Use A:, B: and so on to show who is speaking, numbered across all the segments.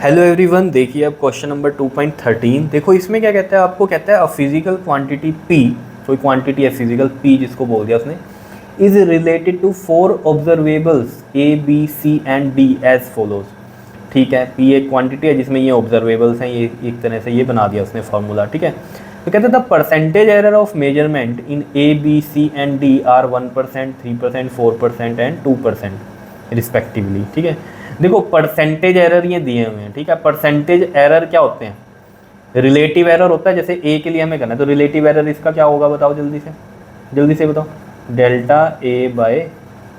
A: Hello everyone, देखिए अब question number 2.13। देखो इसमें क्या कहता है, आपको कहता है अ फिजिकल क्वांटिटी P, कोई क्वांटिटी है फिजिकल P जिसको बोल दिया उसने, is related to 4 observables A B C and D as follows. ठीक है, P एक क्वांटिटी है जिसमें ये ऑब्जर्वेबल्स हैं, ये एक तरह से ये बना दिया उसने फार्मूला। ठीक है, तो कहते हैं the percentage error of measurement in A B C and D are 1%, 3%, 4% and 2% respectively. ठीक है, देखो परसेंटेज एरर ये दिए हुए हैं। ठीक है, परसेंटेज एरर क्या होते हैं? रिलेटिव एरर होता है, जैसे ए के लिए हमें करना है तो रिलेटिव एरर इसका क्या होगा बताओ, जल्दी से बताओ। डेल्टा ए बाय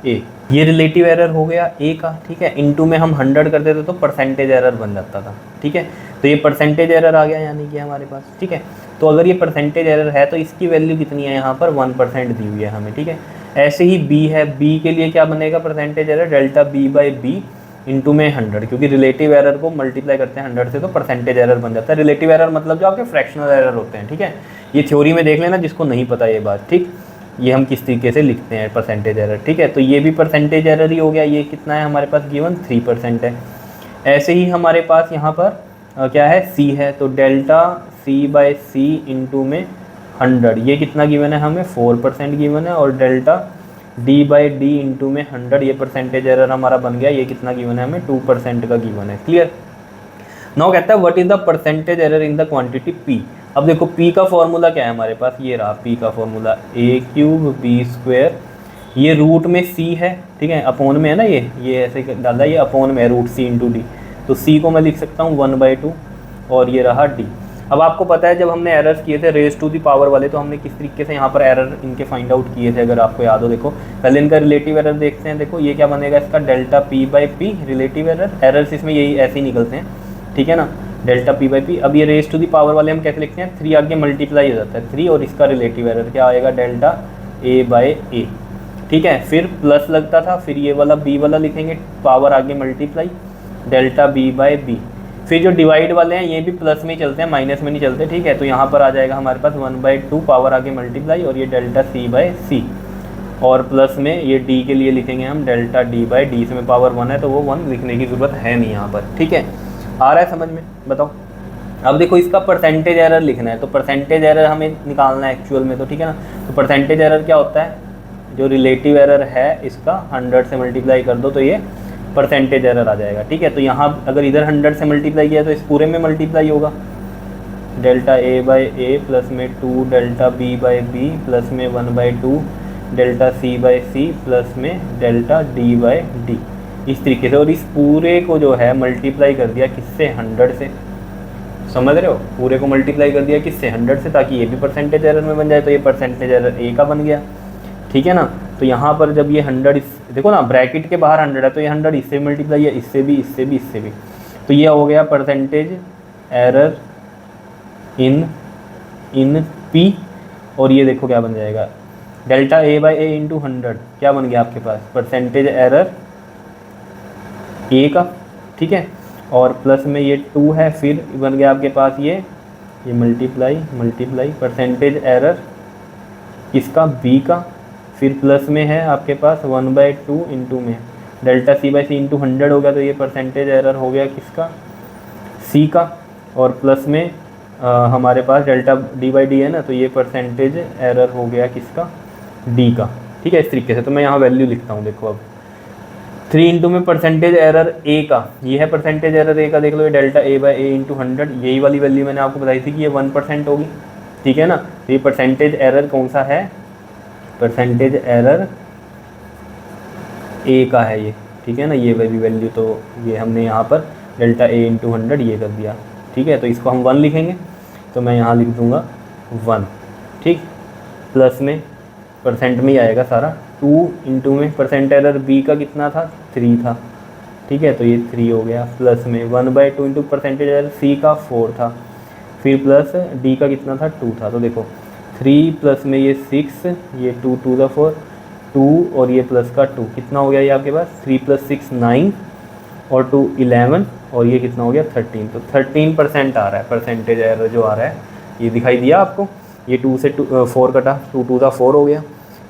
A: ए, ये रिलेटिव एरर हो गया ए का। ठीक है, इनटू में हम 100 कर देते तो परसेंटेज एरर बन जाता था। ठीक है, तो ये परसेंटेज एरर आ गया यानी कि हमारे पास। ठीक है, तो अगर ये परसेंटेज एरर है तो इसकी वैल्यू कितनी है, यहाँ पर 1% दी हुई है हमें। ठीक है, ऐसे ही बी है, बी के लिए क्या बनेगा percentage error, delta B by B into में 100, क्योंकि रिलेटिव एरर को मल्टीप्लाई करते हैं 100 से तो परसेंटेज एरर बन जाता है। रिलेटिव एरर मतलब जो आपके फ्रैक्शनल एरर होते हैं। ठीक है, ये थ्योरी में देख लेना जिसको नहीं पता ये बात। ठीक, ये हम किस तरीके से लिखते हैं परसेंटेज एरर। ठीक है, तो ये भी परसेंटेज एरर ही हो गया। ये कितना है हमारे पास गिवन, 3% है। ऐसे ही हमारे पास यहाँ पर क्या है, सी है, तो delta C by C into में 100, ये कितना गिवन है हमें, 4% गिवन है। और delta D by D into में 100, ये परसेंटेज एरर हमारा बन गया। ये कितना गिवन है हमें, 2% का गिवन है। क्लियर। नाउ कहता है what is the percentage error in the quantity P. अब देखो पी का फॉर्मूला क्या है हमारे पास, ये रहा पी का फॉर्मूला, ए क्यूब बी स्क्वायर, ये रूट में सी है। ठीक है, अपॉन में है ना, ये ऐसे डाला, ये अपॉन में है रूट सी इंटू डी, तो सी को मैं लिख सकता हूँ 1/2 और ये रहा डी। अब आपको पता है जब हमने एरर्स किए थे रेज टू दी पावर वाले, तो हमने किस तरीके से यहाँ पर एरर इनके फाइंड आउट किए थे, अगर आपको याद हो। देखो पहले इनका रिलेटिव एरर देखते हैं। देखो ये क्या बनेगा इसका, delta P by P relative error, errors इसमें यही ऐसे ही निकलते हैं। ठीक है ना, डेल्टा पी बाई पी। अब ये रेज टू दी पावर वाले हम कैसे लिखते हैं, 3 आगे मल्टीप्लाई हो जाता है 3, और इसका रिलेटिव एरर क्या आएगा, डेल्टा ए बाई ए। ठीक है, फिर प्लस लगता था, फिर ये वाला बी वाला लिखेंगे, पावर आगे multiply, delta B by B. फिर जो डिवाइड वाले हैं ये भी प्लस में ही चलते हैं, माइनस में नहीं चलते। ठीक है, तो यहाँ पर आ जाएगा हमारे पास 1/2 पावर आगे मल्टीप्लाई, और ये डेल्टा सी बाई सी, और प्लस में ये डी के लिए लिखेंगे हम डेल्टा डी बाई डी, इसमें पावर 1 है तो वो 1 लिखने की ज़रूरत है नहीं यहाँ पर। ठीक है, आ रहा है समझ में, बताओ। अब देखो इसका परसेंटेज एरर लिखना है, तो परसेंटेज एरर हमें निकालना है एक्चुअल में, तो ठीक है ना। तो परसेंटेज एरर क्या होता है, जो रिलेटिव एरर है इसका 100 से मल्टीप्लाई कर दो तो ये परसेंटेज एरर आ जाएगा। ठीक है, तो यहाँ अगर इधर 100 से मल्टीप्लाई किया तो इस पूरे में मल्टीप्लाई होगा, delta A by A plus में 2 delta B by B plus में 1/2 delta C by C plus में डेल्टा डी बाई डी, इस तरीके से। और इस पूरे को जो है मल्टीप्लाई कर दिया किससे, 100 से। समझ रहे हो, पूरे को मल्टीप्लाई कर दिया किससे, 100 से, ताकि ये भी परसेंटेज एरर में बन जाए। तो ये परसेंटेज एरर ए का बन गया। ठीक है ना, तो यहाँ पर जब ये 100 देखो ना, ब्रैकेट के बाहर 100 है तो ये 100 इससे मल्टीप्लाई है, इससे भी, इससे भी, इससे भी, तो ये हो गया परसेंटेज एरर इन पी। और ये देखो क्या बन जाएगा, delta A by A into 100 क्या बन गया आपके पास, परसेंटेज एरर ए का। ठीक है, और प्लस में ये 2 है, फिर बन गया आपके पास ये मल्टीप्लाई परसेंटेज एरर इसका बी का, फिर प्लस में है आपके पास 1/2 इंटू में delta C by C into 100 हो गया, तो ये परसेंटेज एरर हो गया किसका, सी का। और प्लस में हमारे पास डेल्टा डी बाई डी है ना, तो ये परसेंटेज एरर हो गया किसका, डी का। ठीक है, इस तरीके से। तो मैं यहाँ वैल्यू लिखता हूँ, देखो अब 3 इंटू में परसेंटेज एरर ए का, ये है परसेंटेज एरर ए का, देख लो ये delta A by A into 100, यही वाली वैल्यू मैंने आपको बताई थी कि ये 1% होगी। ठीक है ना, तो ये परसेंटेज एरर कौन सा है, परसेंटेज एरर ए का है ये। ठीक है ना, ये वाली वैल्यू, तो ये हमने यहाँ पर डेल्टा ए इंटू 100 ये कर दिया। ठीक है, तो इसको हम 1 लिखेंगे, तो मैं यहाँ लिख दूँगा 1। ठीक, प्लस में परसेंट में ही आएगा सारा, 2 इंटू में परसेंट एरर बी का कितना था, 3 था। ठीक है, तो ये 3 हो गया, प्लस में 1/2 इंटू परसेंटेज एरर सी का 4 था, फिर प्लस डी का कितना था, 2 था। तो देखो 3 प्लस में ये 6, ये 2 2 द 4 2, और ये प्लस का 2, कितना हो गया ये आपके पास, 3 + 6 9, और 2 11, और ये कितना हो गया 13। तो 13% आ रहा है परसेंटेज एरर जो आ रहा है, ये दिखाई दिया आपको। ये 2 से 4 कटा, 2 2 द 4 हो गया।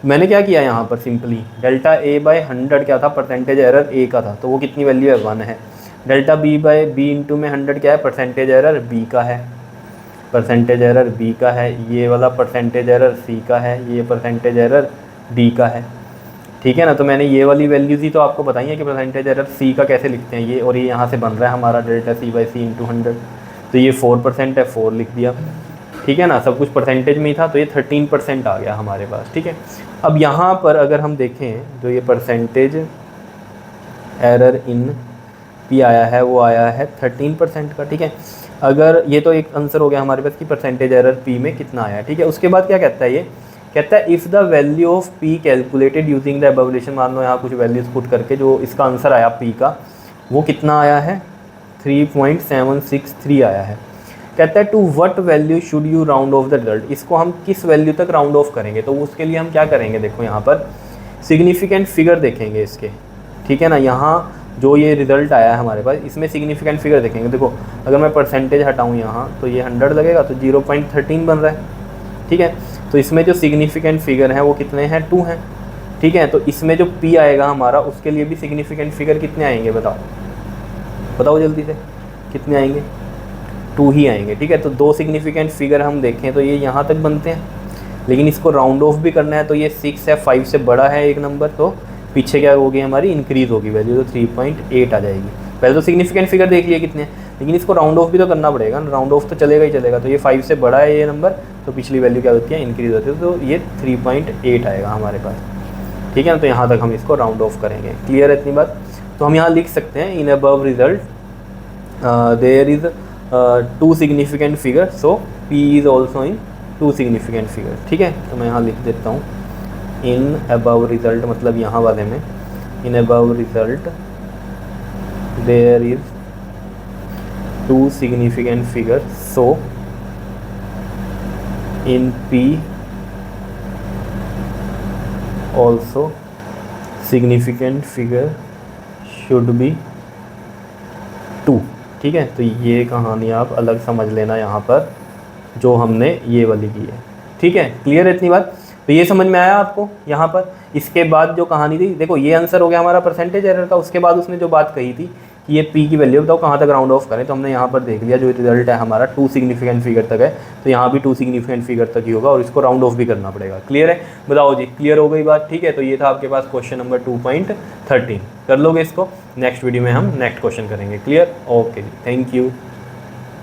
A: मैंने क्या किया यहाँ पर, सिंपली डेल्टा ए बाई 100 क्या था, परसेंटेज एरर ए का था, तो वो कितनी वैल्यू है, 1 है। Delta B by B into में 100 क्या है, परसेंटेज एरर बी का है, परसेंटेज एरर बी का है, ये वाला परसेंटेज एरर सी का है, ये परसेंटेज एरर डी का है, ठीक है ना। तो मैंने ये वाली वैल्यूज़ ही तो आपको बताई है कि परसेंटेज एरर सी का कैसे लिखते हैं ये, और ये यहाँ से बन रहा है हमारा delta C by C into 100, तो ये 4% है, 4 लिख दिया, ठीक है ना। सब कुछ परसेंटेज में ही था, तो ये 13% आ गया हमारे पास, ठीक है। अब यहाँ पर अगर हम देखें जो ये परसेंटेज एरर इन पी आया है वो आया है 13% का, ठीक है। अगर ये तो एक आंसर हो गया हमारे पास कि परसेंटेज एरर पी में कितना आया है, ठीक है। उसके बाद क्या कहता है ये, कहता है if the value of P calculated using the above relation, मान लो यहाँ कुछ वैल्यूज पुट करके जो इसका आंसर आया पी का वो कितना आया है, 3.763 आया है। कहता है to what value should you round off the result, इसको हम किस वैल्यू तक राउंड ऑफ करेंगे, तो उसके लिए हम क्या करेंगे, देखो यहाँ पर सिग्निफिकेंट फिगर देखेंगे इसके, ठीक है ना। यहाँ जो ये रिज़ल्ट आया है हमारे पास इसमें सिग्निफिकेंट फिगर देखेंगे। देखो अगर मैं परसेंटेज हटाऊँ यहाँ तो ये 100 लगेगा, तो 0.13 बन रहा है, ठीक है। तो इसमें जो सिग्निफिकेंट फिगर हैं वो कितने हैं, 2 हैं, ठीक है। तो इसमें जो पी आएगा हमारा उसके लिए भी सिग्निफिकेंट फिगर कितने आएंगे, बताओ बताओ जल्दी से, कितने आएंगे, 2 ही आएंगे, ठीक है। तो 2 सिग्निफिकेंट फिगर हम देखें तो ये यहाँ तक बनते हैं, लेकिन इसको राउंड ऑफ भी करना है तो ये 6 है, 5 से बड़ा है एक नंबर, तो पीछे क्या होगी हमारी, इंक्रीज़ होगी वैल्यू, तो 3.8 आ जाएगी। पहले तो सिग्निफिकेंट फिगर देख लिए कितने, लेकिन इसको राउंड ऑफ भी तो करना पड़ेगा ना, राउंड ऑफ तो चलेगा ही चलेगा। तो ये 5 से बड़ा है ये नंबर, तो पिछली वैल्यू क्या होती है, इंक्रीज़ होती है, तो ये 3.8 आएगा हमारे पास, ठीक है ना। तो यहाँ तक हम इसको राउंड ऑफ करेंगे, क्लियर है इतनी बात। तो हम यहाँ लिख सकते हैं in above result there is 2 significant figure, so P is also in 2 significant figure, ठीक है। तो मैं यहाँ लिख देता हूँ इन अबव रिजल्ट, मतलब यहाँ वाले में in above result there is 2 significant figures, so in P also significant figure should be 2, ठीक है। तो ये कहानी आप अलग समझ लेना यहाँ पर जो हमने ये वाली की है, ठीक है। क्लियर है इतनी बात, तो ये समझ में आया आपको यहाँ पर। इसके बाद जो कहानी थी, देखो ये आंसर हो गया हमारा परसेंटेज एरर का, उसके बाद उसने जो बात कही थी कि ये पी की वैल्यू बताओ कहाँ तक राउंड ऑफ करें, तो हमने यहाँ पर देख लिया जो रिजल्ट है हमारा 2 सिग्निफिकेंट फिगर तक है, तो यहाँ भी 2 सिग्निफिकेंट फिगर तक ही होगा और इसको राउंड ऑफ भी करना पड़ेगा। क्लियर है, बताओ जी, क्लियर हो गई बात, ठीक है। तो ये था आपके पास क्वेश्चन नंबर 2.13, कर लोगे इसको, नेक्स्ट वीडियो में हम नेक्स्ट क्वेश्चन करेंगे। क्लियर, ओके जी, थैंक यू।